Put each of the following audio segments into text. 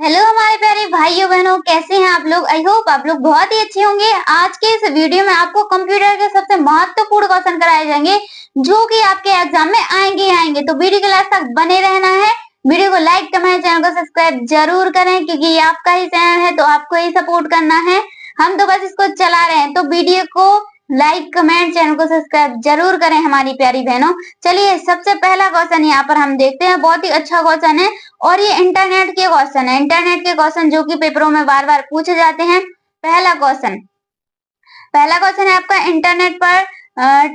Hello हमारे प्यारे भाइयों बहनों, कैसे हैं आप लोग। आई होप आप लोग बहुत ही अच्छे होंगे। आज के इस वीडियो में आपको कंप्यूटर के सबसे महत्वपूर्ण क्वेश्चन कराए जाएंगे जो कि आपके एग्जाम में आएंगे। तो वीडियो के लास्ट तक बने रहना है। वीडियो को लाइक कमेंट, चैनल को सब्सक्राइब जरूर करें क्योंकि ये आपका ही चैनल है तो आपको ही सपोर्ट करना है। हम तो बस इसको चला रहे हैं, तो वीडियो को लाइक कमेंट, चैनल को सब्सक्राइब जरूर करें हमारी प्यारी बहनों। चलिए सबसे पहला क्वेश्चन यहाँ पर हम देखते हैं। बहुत ही अच्छा क्वेश्चन है और ये इंटरनेट के क्वेश्चन है। इंटरनेट के क्वेश्चन जो कि पेपरों में बार बार पूछे जाते हैं। पहला क्वेश्चन है आपका, इंटरनेट पर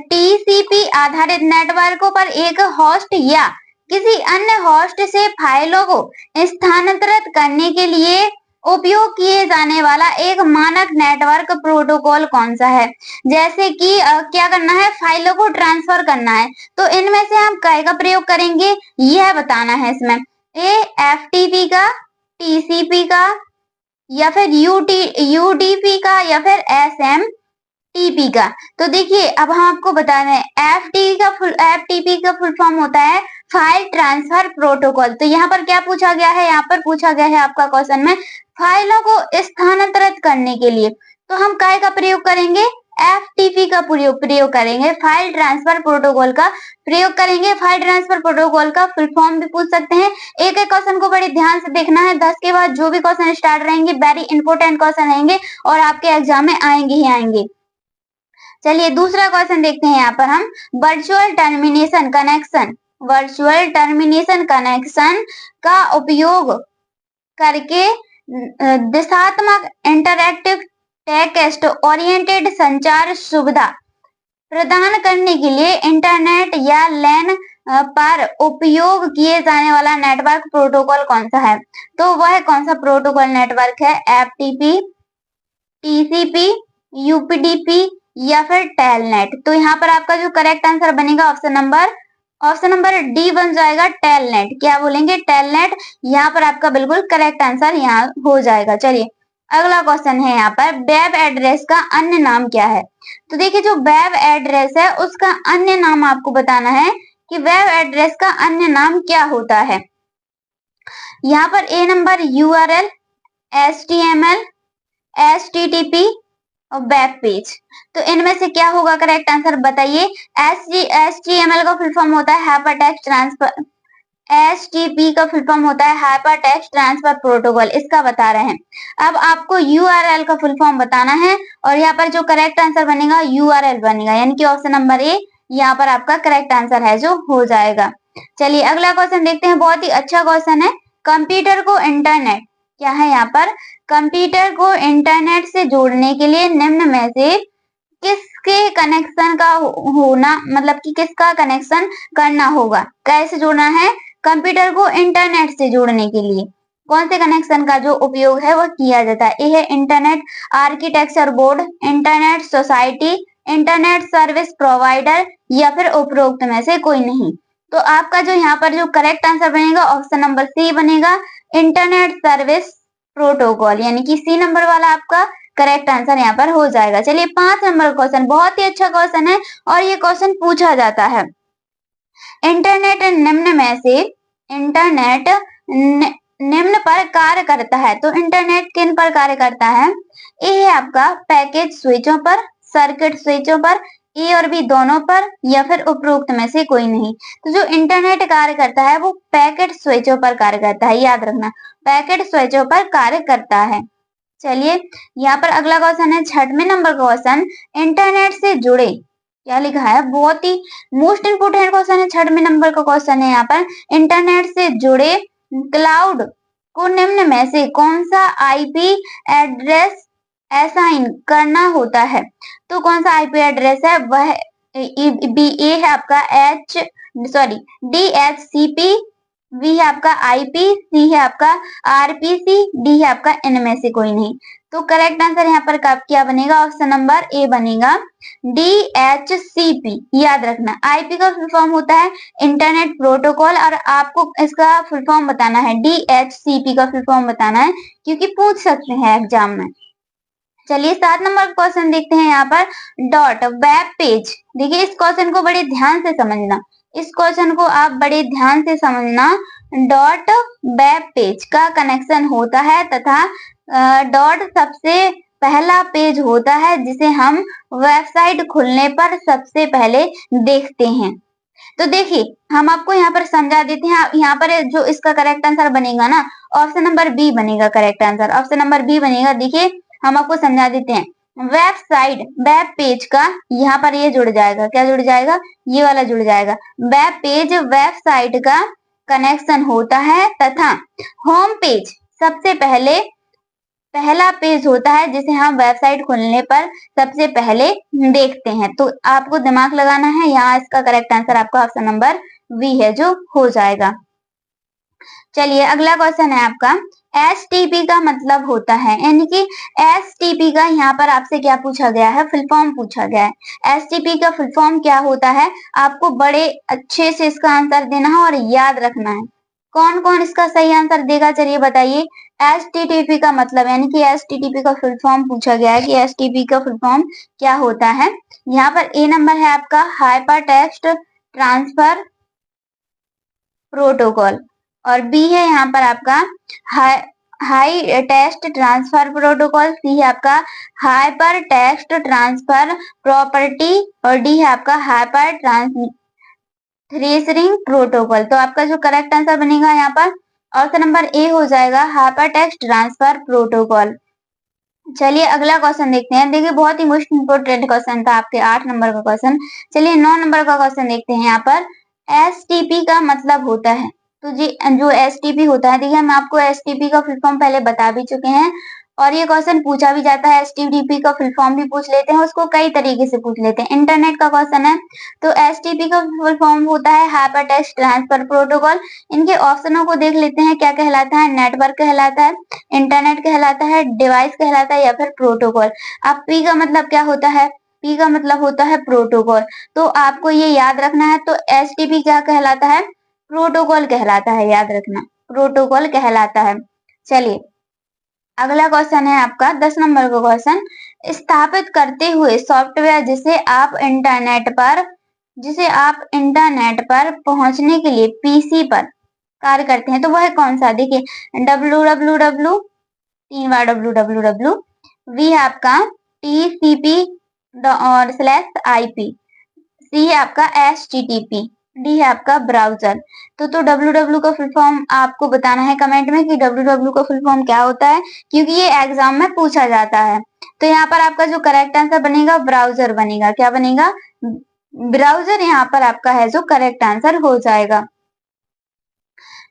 टीसीपी आधारित नेटवर्कों पर एक होस्ट या किसी अन्य होस्ट से फाइलों को स्थानांतरित करने के लिए उपयोग किए जाने वाला एक मानक नेटवर्क प्रोटोकॉल कौन सा है। जैसे कि क्या करना है, फाइलों को ट्रांसफर करना है, तो इनमें से हम काय का प्रयोग करेंगे यह बताना है। इसमें एफटीपी का, टीसीपी का, या फिर यूडीपी का, या फिर एसएमटीपी का। तो देखिए अब हम आपको बता रहे हैं एफटीपी का फुल फॉर्म होता है फाइल ट्रांसफर प्रोटोकॉल। तो यहाँ पर क्या पूछा गया है, यहाँ पर पूछा गया है आपका क्वेश्चन में फाइलों को स्थानांतरित करने के लिए, तो हम काय का प्रयोग करेंगे, एफटीपी का प्रयोग करेंगे, फाइल ट्रांसफर प्रोटोकॉल का प्रयोग करेंगे। फाइल ट्रांसफर प्रोटोकॉल का फुल फॉर्म भी पूछ सकते हैं। एक एक क्वेश्चन को बड़े ध्यान से देखना है। 10 के बाद जो भी क्वेश्चन स्टार्ट रहेंगे वेरी इंपॉर्टेंट क्वेश्चन रहेंगे और आपके एग्जाम में आएंगे ही आएंगे। चलिए दूसरा क्वेश्चन देखते हैं। यहाँ पर हम वर्चुअल टर्मिनेशन कनेक्शन का उपयोग करके दिशात्मक इंटरैक्टिव टेक्स्ट ओरिएंटेड संचार सुविधा प्रदान करने के लिए इंटरनेट या लैन पर उपयोग किए जाने वाला नेटवर्क प्रोटोकॉल कौन सा है। तो वह कौन सा प्रोटोकॉल नेटवर्क है, एफटीपी, टीसीपी, यूपीडीपी या फिर टेलनेट। तो यहाँ पर आपका जो करेक्ट आंसर बनेगा ऑप्शन नंबर डी बन जाएगा, टेलनेट। क्या बोलेंगे, टेलनेट। यहाँ पर आपका बिल्कुल करेक्ट आंसर यहाँ हो जाएगा। चलिए अगला क्वेश्चन है यहाँ पर, वेब एड्रेस का अन्य नाम क्या है। तो देखिए जो वेब एड्रेस है उसका अन्य नाम आपको बताना है कि वेब एड्रेस का अन्य नाम क्या होता है। यहाँ पर ए नंबर यूआरएल, एचटीएमएल, एचटीटीपी और वेब पेज। तो इनमें से क्या होगा करेक्ट आंसर बताइए। एचटीएमएल का फुल फॉर्म होता है हाइपर टेक्स्ट ट्रांसफर, एचटीपी का फुल फॉर्म होता है हाइपर टेक्स्ट ट्रांसफर प्रोटोकॉल, इसका बता रहे हैं। अब आपको यूआरएल का फुल फॉर्म बताना है और यहाँ पर जो करेक्ट आंसर बनेगा यूआरएल बनेगा, यानी कि ऑप्शन नंबर ए यहाँ पर आपका करेक्ट आंसर है जो हो जाएगा। चलिए अगला क्वेश्चन देखते हैं। बहुत ही अच्छा क्वेश्चन है। कंप्यूटर को इंटरनेट, क्या है यहाँ पर, कंप्यूटर को इंटरनेट से जोड़ने के लिए निम्न में से किसके कनेक्शन का होना, मतलब कि किसका कनेक्शन करना होगा। कैसे जोड़ना है, कंप्यूटर को इंटरनेट से जोड़ने के लिए कौन से कनेक्शन का जो उपयोग है वह किया जाता है। ये है internet architecture board, internet society, internet service provider या फिर उपरोक्त में से कोई नहीं। तो आपका जो यहाँ पर जो करेक्ट आंसर बनेगा ऑप्शन नंबर सी बनेगा, इंटरनेट सर्विस प्रोटोकॉल, यानी कि सी नंबर वाला आपका करेक्ट आंसर यहाँ पर हो जाएगा। चलिए 5 नंबर क्वेश्चन, बहुत ही अच्छा क्वेश्चन है और ये क्वेश्चन पूछा जाता है। इंटरनेट निम्न में से इंटरनेट निम्न पर कार्य करता है। तो इंटरनेट किन पर कार्य करता है, ए है आपका पैकेज स्विचों पर, सर्किट स्विचों पर, ए और बी दोनों पर, या फिर उपरोक्त में से कोई नहीं। तो जो इंटरनेट कार्य करता है वो पैकेट स्विचों पर कार्य करता है, याद रखना पैकेट स्विचों पर कार्य करता है। चलिए यहाँ पर अगला क्वेश्चन है 6वें नंबर का क्वेश्चन, इंटरनेट से जुड़े, क्या लिखा है, बहुत ही मोस्ट इंपोर्टेंट क्वेश्चन है। 6वें नंबर का क्वेश्चन है यहाँ पर, इंटरनेट से जुड़े क्लाउड को निम्न में से कौन सा आईपी एड्रेस असाइन करना होता है। तो कौन सा आईपी एड्रेस है वह बी ए है आपका DHCP, बी है आपका आईपी, सी है आपका आरपीसी, डी है आपका इनमें से कोई नहीं। तो करेक्ट आंसर यहाँ पर क्या बनेगा, ऑप्शन नंबर ए बनेगा, DHCP। याद रखना आईपी का फुल फॉर्म होता है इंटरनेट प्रोटोकॉल और आपको इसका फुल फॉर्म बताना है, DHCP का फुल फॉर्म बताना है क्योंकि पूछ सकते हैं एग्जाम में। चलिए 7 नंबर क्वेश्चन देखते हैं यहाँ पर, डॉट वेब पेज। देखिए इस क्वेश्चन को बड़े ध्यान से समझना, इस क्वेश्चन को आप बड़े ध्यान से समझना। डॉट वेब पेज का कनेक्शन होता है तथा डॉट सबसे पहला पेज होता है जिसे हम वेबसाइट खुलने पर सबसे पहले देखते हैं। तो देखिए हम आपको यहाँ पर समझा देते हैं। यहाँ पर जो इसका करेक्ट आंसर बनेगा ना, ऑप्शन नंबर बी बनेगा correct answer. Option number B बनेगा। देखिए हम आपको समझा देते हैं। वेबसाइट वेब पेज का यहाँ पर ये जुड़ जाएगा। क्या जुड़ जाएगा? ये वाला जुड़ जाएगा। वेब पेज वेबसाइट का कनेक्शन होता है तथा होम पेज सबसे पहला पेज होता है जिसे हम वेबसाइट खोलने पर सबसे पहले देखते हैं। तो आपको दिमाग लगाना है। यहाँ इसका करेक्ट आंसर आपका ऑप्शन नंबर बी है जो हो जाएगा। चलिए अगला क्वेश्चन है आपका। एसटीपी का मतलब होता है, यानी कि एसटीपी का यहाँ पर आपसे क्या पूछा गया है? फुल फॉर्म पूछा गया है। एसटीपी का फुल फॉर्म क्या होता है? आपको बड़े अच्छे से इसका आंसर देना है और याद रखना है। कौन कौन इसका सही आंसर देगा? चलिए बताइए। एचटीटीपी का मतलब, यानी कि एचटीटीपी का फुल फॉर्म पूछा गया है कि एचटीपी का फुल फॉर्म क्या होता है। यहाँ पर ए नंबर है आपका हाइपर टेक्स्ट ट्रांसफर प्रोटोकॉल और बी है यहाँ पर आपका हाई टेक्स्ट ट्रांसफर प्रोटोकॉल, सी है आपका हाइपर टेक्स्ट ट्रांसफर प्रॉपर्टी और डी है आपका हाइपर थ्रेशरिंग प्रोटोकॉल। तो आपका जो करेक्ट आंसर बनेगा यहाँ पर ऑप्शन नंबर ए हो जाएगा हाइपर टेक्स्ट ट्रांसफर प्रोटोकॉल। चलिए अगला क्वेश्चन देखते हैं। देखिए बहुत ही मोस्ट इंपोर्टेंट क्वेश्चन था आपके 8 नंबर का क्वेश्चन। चलिए 9 नंबर का क्वेश्चन देखते हैं। यहाँ पर एसटीपी का मतलब होता है। तो जी जो एसटीपी होता है, देखिए हम आपको एसटीपी का फुल फॉर्म पहले बता भी चुके हैं और ये क्वेश्चन पूछा भी जाता है। एसटीपी का फुल फॉर्म भी पूछ लेते हैं, उसको कई तरीके से पूछ लेते हैं। इंटरनेट का क्वेश्चन है तो एसटीपी का फुल फॉर्म होता है हाइपर टेक्स्ट ट्रांसफर प्रोटोकॉल। इनके ऑप्शनों को देख लेते हैं। क्या कहलाता है? नेटवर्क कहलाता है, इंटरनेट कहलाता है, डिवाइस कहलाता है या फिर प्रोटोकॉल। अब पी का मतलब क्या होता है? पी का मतलब होता है प्रोटोकॉल। तो आपको ये याद रखना है। तो एसटीपी क्या कहलाता है? प्रोटोकॉल कहलाता है। याद रखना, प्रोटोकॉल कहलाता है। चलिए अगला क्वेश्चन है आपका 10 नंबर का क्वेश्चन। स्थापित करते हुए सॉफ्टवेयर जिसे आप इंटरनेट पर पहुंचने के लिए पीसी पर कार्य करते हैं तो वह कौन सा? देखिए www, 3 बार www, वी है आपका TCP और /IP, सी है आपका HTTP, डी है आपका ब्राउजर। तो www का फुल फॉर्म आपको बताना है कमेंट में कि www का फुल फॉर्म क्या होता है, क्योंकि ये एग्जाम में पूछा जाता है। तो यहाँ पर आपका जो करेक्ट आंसर बनेगा ब्राउजर बनेगा। क्या बनेगा? ब्राउजर यहाँ पर आपका है जो करेक्ट आंसर हो जाएगा।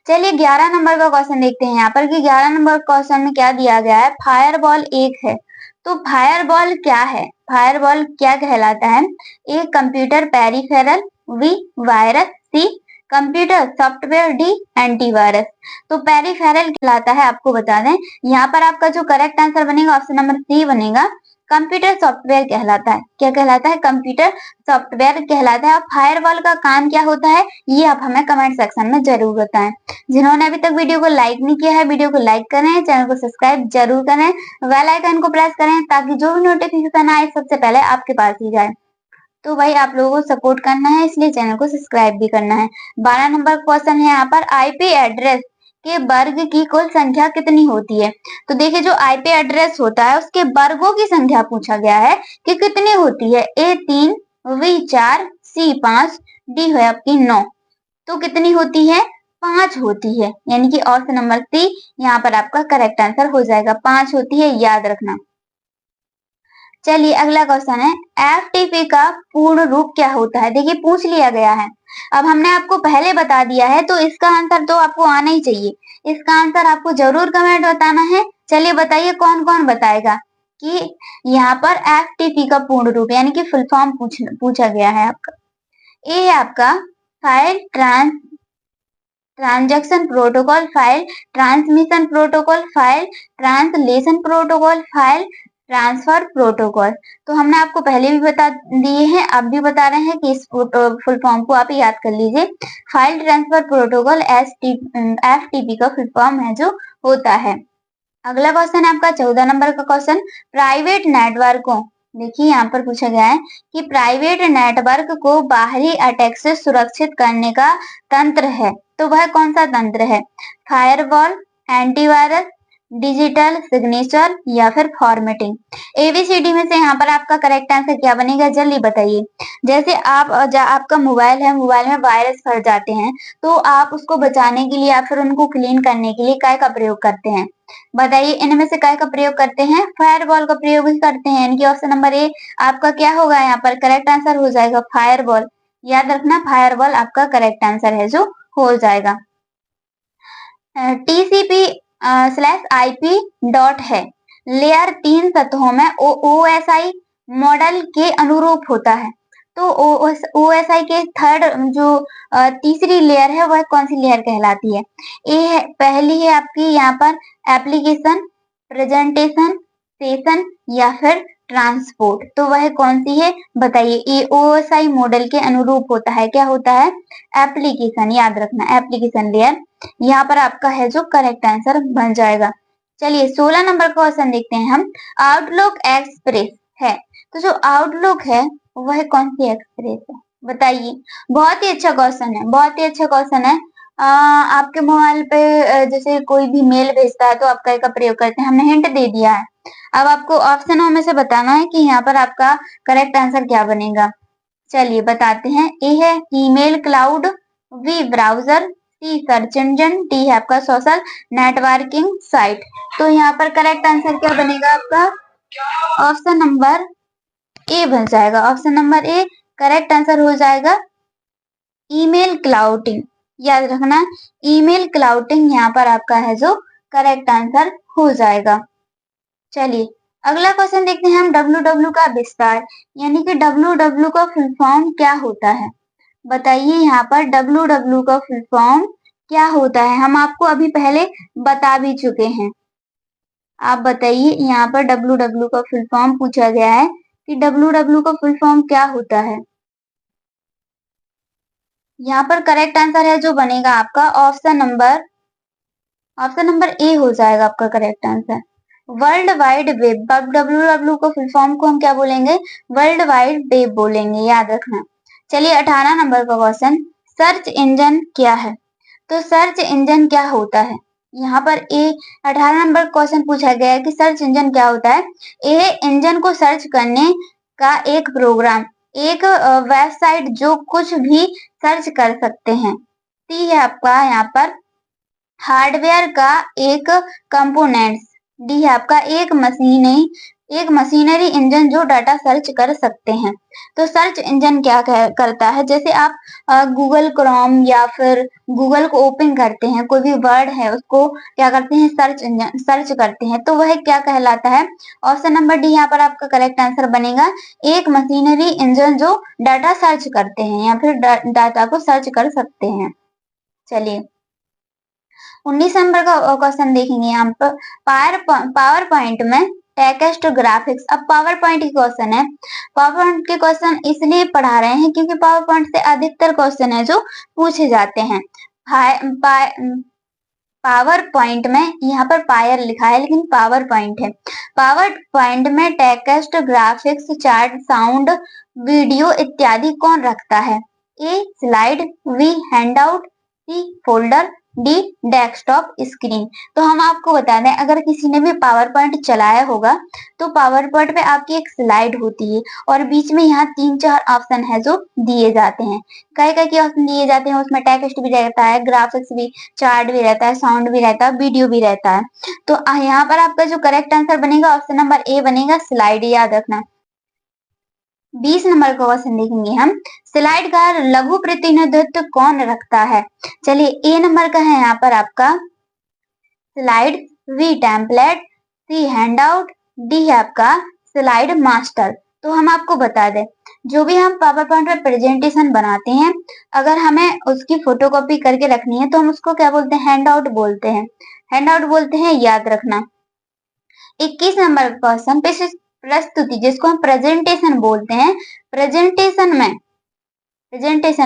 चलिए 11 नंबर का क्वेश्चन देखते हैं यहाँ पर कि 11 नंबर क्वेश्चन में क्या दिया गया है। फायरवॉल एक है। तो फायरवॉल क्या है? फायरवॉल क्या कहलाता है? A computer peripheral, B virus, C computer software, D antivirus. तो पेरिफेरल कहलाता है, आपको बता दें यहाँ पर आपका जो करेक्ट आंसर बनेगा ऑप्शन नंबर सी बनेगा। कंप्यूटर सॉफ्टवेयर कहलाता है। क्या कहलाता है? कंप्यूटर सॉफ्टवेयर कहलाता है। और फायरवॉल का काम क्या होता है ये आप हमें कमेंट सेक्शन में जरूर बताएं। जिन्होंने अभी तक वीडियो को लाइक नहीं किया है वीडियो को लाइक करें, चैनल को सब्सक्राइब जरूर करें, बेल आइकन को प्रेस करें ताकि जो भी नोटिफिकेशन आए सबसे पहले आपके पास ही जाए। तो भाई आप लोगों को सपोर्ट करना है इसलिए चैनल को सब्सक्राइब भी करना है। 12 नंबर क्वेश्चन है यहाँ पर आईपी एड्रेस के वर्ग की कुल संख्या कितनी होती है। तो देखिए जो आईपी एड्रेस होता है उसके वर्गों की संख्या पूछा गया है कि कितनी होती है। ए 3, बी 4, सी 5, डी है आपकी 9। तो कितनी होती है? 5 होती है, यानी कि ऑप्शन नंबर सी यहाँ पर आपका करेक्ट आंसर हो जाएगा। 5 होती है, याद रखना। चलिए अगला क्वेश्चन है एफटीपी का पूर्ण रूप क्या होता है। देखिए पूछ लिया गया है, अब हमने आपको पहले बता दिया है तो इसका आंसर तो आपको आना ही चाहिए। इसका आंसर आपको जरूर कमेंट बताना है। चलिए बताइए कौन कौन बताएगा कि यहाँ पर एफटीपी का पूर्ण रूप यानी कि फुल फॉर्म पूछा गया है आपका। ए है आपका file transaction protocol, file transmission protocol, file translation protocol, file transfer protocol. तो हमने आपको पहले भी बता दिए हैं, अब भी बता रहे हैं कि इस फुल फॉर्म को आप याद कर लीजिए। फाइल ट्रांसफर प्रोटोकॉल एफटीपी का फुल फॉर्म है जो होता है। अगला क्वेश्चन है आपका 14 नंबर का क्वेश्चन। प्राइवेट नेटवर्कों देखिए यहाँ पर पूछा गया है कि प्राइवेट नेटवर्क को बाहरी अटैक से सुरक्षित करने का तंत्र है, तो वह कौन सा तंत्र है? फायरवॉल, एंटीवायरस, डिजिटल सिग्नेचर या फिर फॉर्मेटिंग। एबीसीडी में से यहाँ पर आपका करेक्ट आंसर क्या बनेगा, जल्दी बताइए। जैसे आपका मोबाइल है, मोबाइल में वायरस भर जाते हैं, तो आप उसको बचाने के लिए या फिर उनको क्लीन करने के लिए क्या का प्रयोग करते हैं? बताइए, इनमें से काय का प्रयोग करते हैं? फायरवॉल का प्रयोग ही करते हैं। यानी कि ऑप्शन नंबर ए आपका क्या होगा, यहाँ पर करेक्ट आंसर हो जाएगा फायरवॉल। याद रखना, फायरवॉल आपका करेक्ट आंसर है जो हो जाएगा। टीसीपी स्लैश आईपी डॉट है, लेयर 3 सतहों में ओएसआई मॉडल के अनुरूप होता है। तो ओएसआई के थर्ड जो तीसरी लेयर है वह कौन सी लेयर कहलाती है? ए पहली है आपकी यहाँ पर एप्लीकेशन, प्रेजेंटेशन, सेशन या फिर ट्रांसपोर्ट। तो वह कौन सी है बताइए? ये ओएसआई मॉडल के अनुरूप होता है। क्या होता है? एप्लीकेशन। याद रखना, एप्लीकेशन लेयर यहाँ पर आपका है जो करेक्ट आंसर बन जाएगा। चलिए 16 नंबर का क्वेश्चन देखते हैं हम। आउटलुक एक्सप्रेस है, तो जो आउटलुक है वह कौन सी एक्सप्रेस है बताइए? बहुत ही अच्छा क्वेश्चन है, बहुत ही अच्छा क्वेश्चन है। आपके मोबाइल पे जैसे कोई भी मेल भेजता है तो आप क्या का प्रयोग करते हैं? हमने हिंट दे दिया है। अब आपको ऑप्शनों में से बताना है कि यहाँ पर आपका करेक्ट आंसर क्या बनेगा। चलिए बताते हैं। ए है ईमेल क्लाउड, बी ब्राउजर, सी सर्च इंजन, डी है आपका सोशल नेटवर्किंग साइट। तो यहाँ पर करेक्ट आंसर क्या बनेगा आपका? ऑप्शन नंबर ए बन जाएगा। Option number A correct answer हो जाएगा ईमेल क्लाउडिंग। याद रखना, ईमेल क्लाउडिंग यहाँ पर आपका है जो करेक्ट आंसर हो जाएगा। चलिए अगला क्वेश्चन देखते हैं हम। डब्ल्यू का विस्तार यानी कि डब्ल्यू का फुल फॉर्म क्या होता है? बताइए यहाँ पर डब्ल्यू का फुल फॉर्म क्या होता है? हम आपको अभी पहले बता भी चुके हैं। आप बताइए, यहाँ पर डब्ल्यू का फुल फॉर्म पूछा गया है कि डब्ल्यू का फुल फॉर्म क्या होता है? यहाँ पर करेक्ट आंसर है जो बनेगा आपका ऑप्शन नंबर ए हो जाएगा आपका correct answer. World wide web. W को फुल फॉर्म को हम क्या बोलेंगे? वर्ल्ड वाइड वेब बोलेंगे, याद रखना। चलिए 18 नंबर का क्वेश्चन। सर्च इंजन क्या है? तो सर्च इंजन क्या होता है? यहाँ पर ए 18 नंबर क्वेश्चन पूछा गया है कि सर्च इंजन क्या होता है? ए इंजन को सर्च करने का एक प्रोग्राम, एक वेबसाइट जो कुछ भी सर्च कर सकते हैं। टी है आपका यहाँ पर हार्डवेयर का एक कंपोनेंट्स। डी है आपका एक मशीनरी इंजन जो डाटा सर्च कर सकते हैं। तो सर्च इंजन क्या करता है? जैसे आप गूगल क्रोम या फिर गूगल को ओपन करते हैं, कोई भी वर्ड है उसको क्या करते हैं? सर्च इंजन सर्च करते हैं, तो वह क्या कहलाता है? ऑप्शन नंबर डी यहाँ पर आपका करेक्ट आंसर बनेगा एक मशीनरी इंजन जो डाटा सर्च करते हैं या फिर डाटा को सर्च कर सकते हैं। चलिए 19 नंबर का क्वेश्चन देखेंगे यहाँ पर। पावर पॉइंट में टेक्स्ट ग्राफिक्स। अब पावर पॉइंट की क्वेश्चन है। पावर पॉइंट के क्वेश्चन इसलिए पढ़ा रहे हैं क्योंकि पावर पॉइंट से अधिकतर क्वेश्चन है जो पूछे जाते हैं। पावर पॉइंट में यहाँ पर पायर लिखा है लेकिन पावर पॉइंट है। पावर पॉइंट में text graphics chart sound video इत्यादि कौन रखता है? A slide, B handout, C folder, D desktop screen. तो हम आपको बता दें, अगर किसी ने भी पावर पॉइंट चलाया होगा तो पावर पॉइंट पे आपकी एक स्लाइड होती है और बीच में यहाँ 3-4 ऑप्शन है जो दिए जाते हैं। कई कई ऑप्शन दिए जाते हैं, उसमें टेक्स्ट भी रहता है, ग्राफिक्स भी, चार्ट भी रहता है, साउंड भी रहता है, वीडियो भी रहता है। तो यहाँ पर आपका जो करेक्ट आंसर बनेगा ऑप्शन नंबर ए बनेगा स्लाइड। याद रखना। 20 नंबर का क्वेश्चन देखेंगे हम। स्लाइड का लघु प्रतिनिधित्व कौन रखता है? चलिए ए नंबर का है यहाँ पर आपका स्लाइड, बी टेम्पलेट, सी हैंडआउट, डी है आपका स्लाइड मास्टर। तो हम आपको बता दें, जो भी हम पावर पॉइंट पर प्रेजेंटेशन बनाते हैं, अगर हमें उसकी फोटोकॉपी करके रखनी है तो हम उसको क्या बोलते हैं? हैंडआउट बोलते हैं। हैंडआउट बोलते हैं, याद रखना। 21 नंबर क्वेश्चन। प्रस्तुति जिसको हम प्रेजेंटेशन बोलते हैं, प्रेजेंटेशन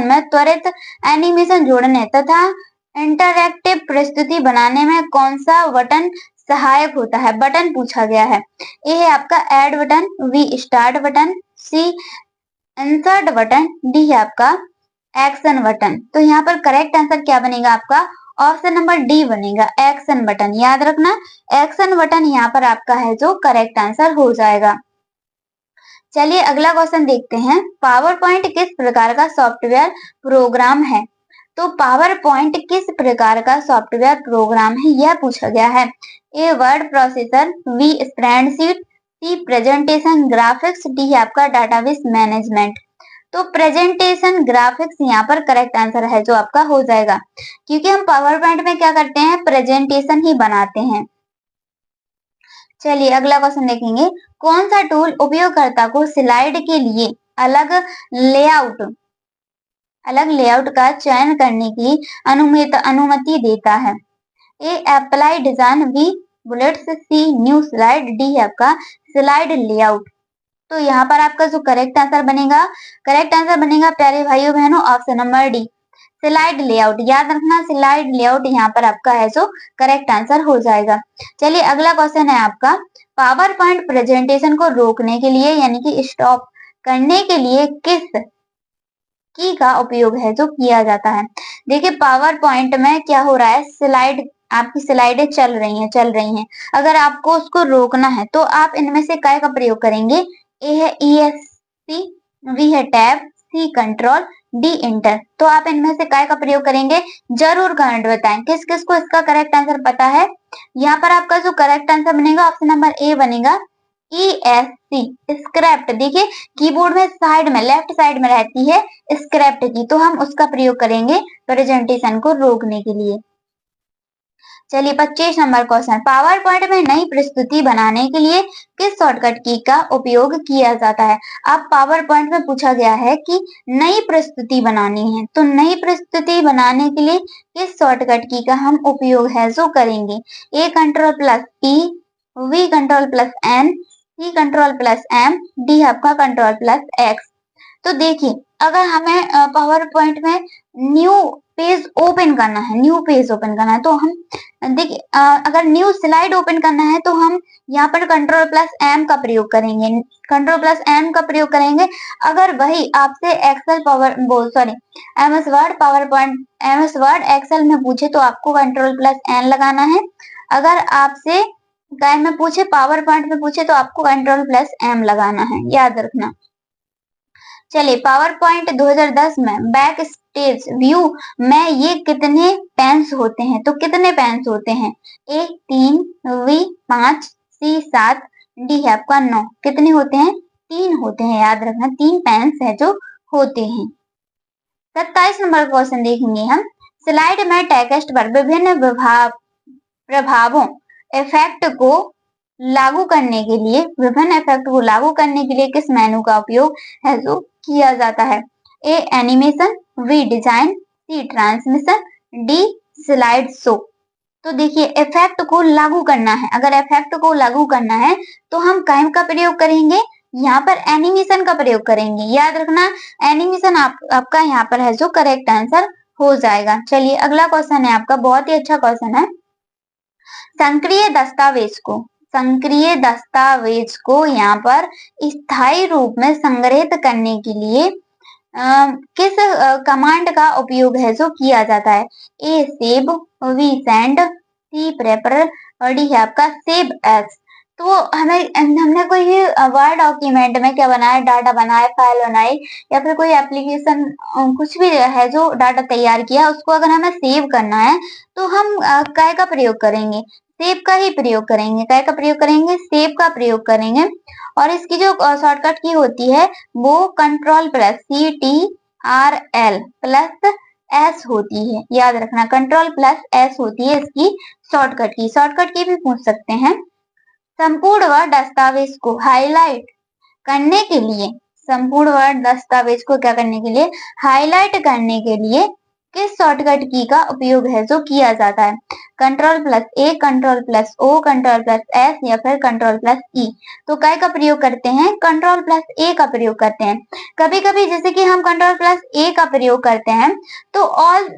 में त्वरित एनिमेशन जोड़ने तथा इंटरैक्टिव प्रस्तुति बनाने में कौन सा बटन सहायक होता है। बटन पूछा गया है, ए है आपका add button, B start button, C insert button, D है आपका एक्शन बटन। तो यहाँ पर करेक्ट आंसर क्या बनेगा आपका? ऑप्शन नंबर डी बनेगा, एक्शन बटन। याद रखना, एक्शन बटन यहाँ पर आपका है जो करेक्ट आंसर हो जाएगा। चलिए अगला क्वेश्चन देखते हैं। पावर पॉइंट किस प्रकार का सॉफ्टवेयर प्रोग्राम है? तो पावर पॉइंट किस प्रकार का सॉफ्टवेयर प्रोग्राम है, यह पूछा गया है। A word processor, B spreadsheet, C presentation graphics, D है आपका डाटाबेस मैनेजमेंट। तो प्रेजेंटेशन ग्राफिक्स यहाँ पर करेक्ट आंसर है जो आपका हो जाएगा, क्योंकि हम पावर पॉइंट में क्या करते हैं? प्रेजेंटेशन ही बनाते हैं। चलिए अगला क्वेश्चन देखेंगे। कौन सा टूल उपयोगकर्ता को स्लाइड के लिए अलग लेआउट का चयन करने की अनुमति देता है? ए अप्लाई डिजाइन, बी बुलेट्स, सी न्यू स्लाइड, डी है आपका स्लाइड लेआउट। तो यहाँ पर आपका जो करेक्ट आंसर बनेगा प्यारे भाइयों बहनों, option number D slide layout. याद रखना, स्लाइड लेआउट यहाँ पर आपका है जो करेक्ट आंसर हो जाएगा। चलिए अगला क्वेश्चन है आपका। पावर पॉइंट प्रेजेंटेशन को रोकने के लिए यानी कि स्टॉप करने के लिए किस की का उपयोग है जो किया जाता है? देखिए पावर पॉइंट में क्या हो रहा है, आपकी स्लाइडें चल रही हैं। अगर आपको उसको रोकना है तो आप इनमें से काय का प्रयोग करेंगे? ए है ESC, बी है tab, C control, D enter. तो आप इनमें से काय का प्रयोग करेंगे? जरूर कमेंट बताएं किस किस को इसका करेक्ट आंसर पता है। यहाँ पर आपका जो करेक्ट आंसर बनेगा ऑप्शन नंबर ए बनेगा, ESC स्क्रैप्ट। देखिए कीबोर्ड में साइड में लेफ्ट साइड में रहती है स्क्रैप्ट की, तो हम उसका प्रयोग करेंगे प्रेजेंटेशन को रोकने के लिए। चलिए 25 नंबर क्वेश्चन। पावर पॉइंट में नई प्रस्तुति बनाने के लिए किस शॉर्टकट की का उपयोग किया जाता है? अब पावर पॉइंट में पूछा गया है कि नई प्रस्तुति बनानी है, तो नई प्रस्तुति बनाने के लिए किस शॉर्टकट की का हम उपयोग है जो करेंगे? A control plus E, B control plus N, C control plus M, D आपका कंट्रोल प्लस एक्स। तो देखिए अगर हमें पावर पॉइंट में न्यू पेज ओपन करना है तो हम देखिए अगर न्यू स्लाइड ओपन करना है तो हम यहाँ पर कंट्रोल प्लस एम का प्रयोग करेंगे। अगर वही आपसे एमएस वर्ड एक्सेल में पूछे तो आपको कंट्रोल प्लस एन लगाना है। अगर आपसे काय में पूछे, पावर पॉइंट में पूछे तो आपको कंट्रोल प्लस एम लगाना है, याद रखना। चलिए पावर पॉइंट 2010 में बैक स्टेज व्यू में ये कितने पेन्स होते हैं? तो कितने पेन्स होते हैं? ए 3, बी 5, सी 7, डी है आपका 9। कितने होते हैं? 3 होते हैं, याद रखना 3 पेन्स है जो होते हैं। 27 नंबर क्वेश्चन देखेंगे हम। स्लाइड में टेक्स्ट पर विभिन्न प्रभावों इफेक्ट को लागू करने के लिए किस मेनू का उपयोग है जो किया जाता है? ए एनिमेशन, बी डिजाइन, सी ट्रांसमिशन, डी स्लाइड शो। तो देखिए इफेक्ट को लागू करना है, अगर इफेक्ट को लागू करना है तो हम काइम का प्रयोग करेंगे, यहाँ पर एनिमेशन का प्रयोग करेंगे। याद रखना एनिमेशन आपका यहाँ पर है जो करेक्ट आंसर हो जाएगा। चलिए अगला क्वेश्चन है आपका, बहुत ही अच्छा क्वेश्चन है। सक्रिय दस्तावेज को यहाँ पर स्थायी रूप में संग्रहित करने के लिए किस कमांड का उपयोग है जो किया जाता है? A save, B send, C prepare, और डी है आपका सेव एज। तो हमने कोई वर्ड डॉक्यूमेंट में क्या बनाया, डाटा बनाया, फाइल बनाई, या फिर कोई एप्लीकेशन कुछ भी है जो डाटा तैयार किया, उसको अगर हमें सेव करना है तो हम काय का प्रयोग करेंगे? सेव का ही प्रयोग करेंगे। काय का प्रयोग करेंगे? सेव का प्रयोग करेंगे। और इसकी जो शॉर्टकट की होती है वो control plus CTRL plus S होती है, याद रखना कंट्रोल प्लस एस होती है इसकी शॉर्टकट की भी पूछ सकते हैं। संपूर्ण वर्ड दस्तावेज को हाईलाइट करने के लिए, संपूर्ण वर्ड दस्तावेज को क्या करने के लिए? हाईलाइट करने के लिए किस शॉर्टकट की का उपयोग है जो किया जाता है? Ctrl+A, Ctrl+O, Ctrl+S या फिर Ctrl+E। तो काय का प्रयोग करते हैं? Ctrl+A का प्रयोग करते हैं। कभी कभी जैसे कि हम Ctrl+A का प्रयोग करते हैं तो ऑल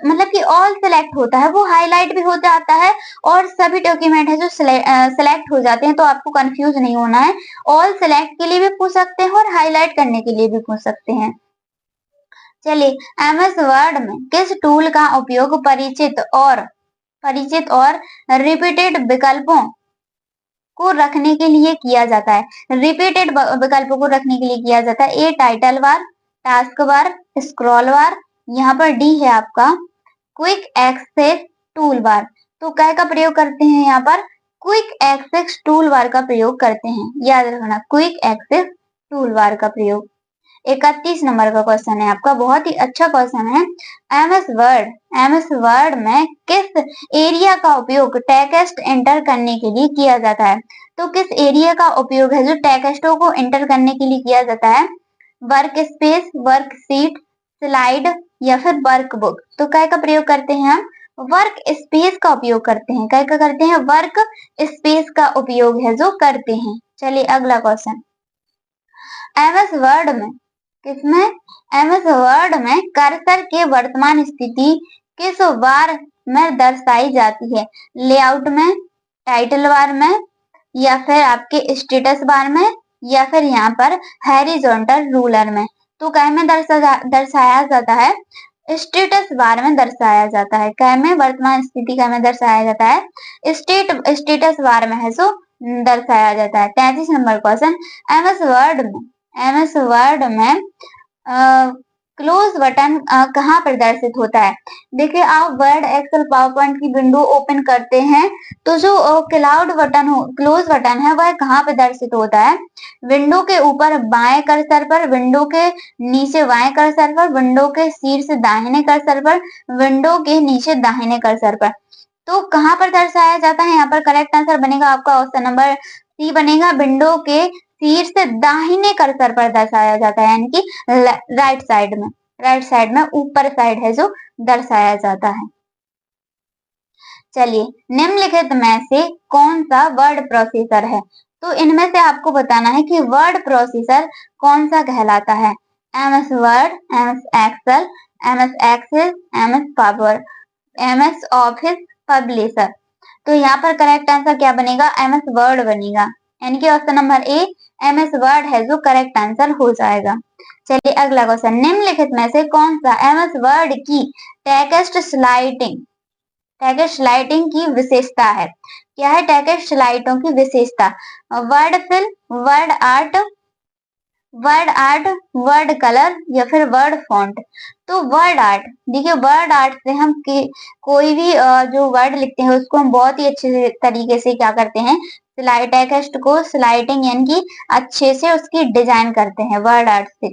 मतलब कि ऑल सेलेक्ट होता है, वो हाईलाइट भी हो जाता है और सभी डॉक्यूमेंट है जो सेलेक्ट हो जाते हैं। तो आपको कंफ्यूज नहीं होना है, ऑल सेलेक्ट के लिए भी पूछ सकते हैं और हाईलाइट करने के लिए भी पूछ सकते हैं। चलिए, एमएस वर्ड में किस टूल का उपयोग परिचित और रिपीटेड विकल्पों को रखने के लिए किया जाता है? रिपीटेड विकल्पों को रखने के लिए किया जाता है। A title bar, task bar, scroll bar, यहाँ पर डी है आपका क्विक एक्सेस टूल बार। तो क्या का प्रयोग करते हैं? यहाँ पर क्विक एक्सेस टूल बार का प्रयोग करते हैं, याद रखना, क्विक एक्सेस टूल बार का प्रयोग। 31 नंबर का क्वेश्चन है आपका, बहुत ही अच्छा क्वेश्चन है। एमएस वर्ड में किस एरिया का उपयोग टेक्स्ट एंटर करने के लिए किया जाता है? तो किस एरिया का उपयोग है जो टेक्स्टों को एंटर करने के लिए किया जाता है? वर्क स्पेस, वर्कशीट, स्लाइड या फिर वर्कबुक। तो क्या का प्रयोग करते हैं हम? वर्क स्पेस का उपयोग करते हैं। क्या का करते हैं? वर्क स्पेस का उपयोग है जो करते हैं। चलिए अगला क्वेश्चन, एमएस वर्ड में किसमें? एमएस वर्ड में कर्सर के वर्तमान स्थिति किस बार में दर्शाई जाती है? लेआउट में, टाइटल बार में या फिर आपके स्टेटस बार में या फिर यहाँ पर हॉरिजॉन्टल रूलर में। तो क्या में दर्शाया जाता है? स्टेटस बार में दर्शाया जाता है। क्या में? वर्तमान स्थिति क्या में दर्शाया जाता है? स्टेटस बार में है सो दर्शाया जाता है। 33 नंबर क्वेश्चन, एमएस वर्ड में क्लोज बटन कहाँ प्रदर्शित होता है? देखिए, आप वर्ड, एक्सेल, पावर पॉइंट की विंडो ओपन करते हैं तो जो क्लोज बटन है वह कहाँ प्रदर्शित होता है? विंडो के ऊपर बाएं कर्सर पर, विंडो के नीचे बाएं कर्सर पर, विंडो के शीर्ष दाहिने कर्सर पर, विंडो के नीचे दाहिने कर्सर पर। तो कहाँ पर दर्शाया जाता है? यहाँ पर करेक्ट आंसर बनेगा आपका ऑप्शन नंबर सी बनेगा, विंडो के शीर्ष दाहिने कर्सर पर दर्शाया जाता है, यानी कि राइट साइड में ऊपर साइड है जो दर्शाया जाता है। चलिए, निम्नलिखित में से कौन सा वर्ड प्रोसेसर है? तो इनमें से आपको बताना है कि वर्ड प्रोसेसर कौन सा कहलाता है? MS Word, MS Excel, MS Access, MS Power, MS Office, Publisher. तो यहाँ पर करेक्ट आंसर क्या बनेगा? एमएस वर्ड बनेगा, यानी कि option number A MS word है जो करेक्ट आंसर हो जाएगा। चलिए अगला क्वेश्चन, निम्नलिखित में से कौन सा एमएस वर्ड की टेक्स्ट स्लाइडिंग की विशेषता है? क्या है टेक्स्ट स्लाइडों की विशेषता? Word fill, Word Art, Word colour या फिर वर्ड फॉन्ट। तो वर्ड आर्ट, देखिए वर्ड आर्ट से हम कोई भी जो वर्ड लिखते हैं उसको हम बहुत ही अच्छे तरीके से क्या करते हैं? टेक्स्ट को स्लाइडिंग यानी कि अच्छे से उसकी डिजाइन करते हैं वर्ड आर्ट से।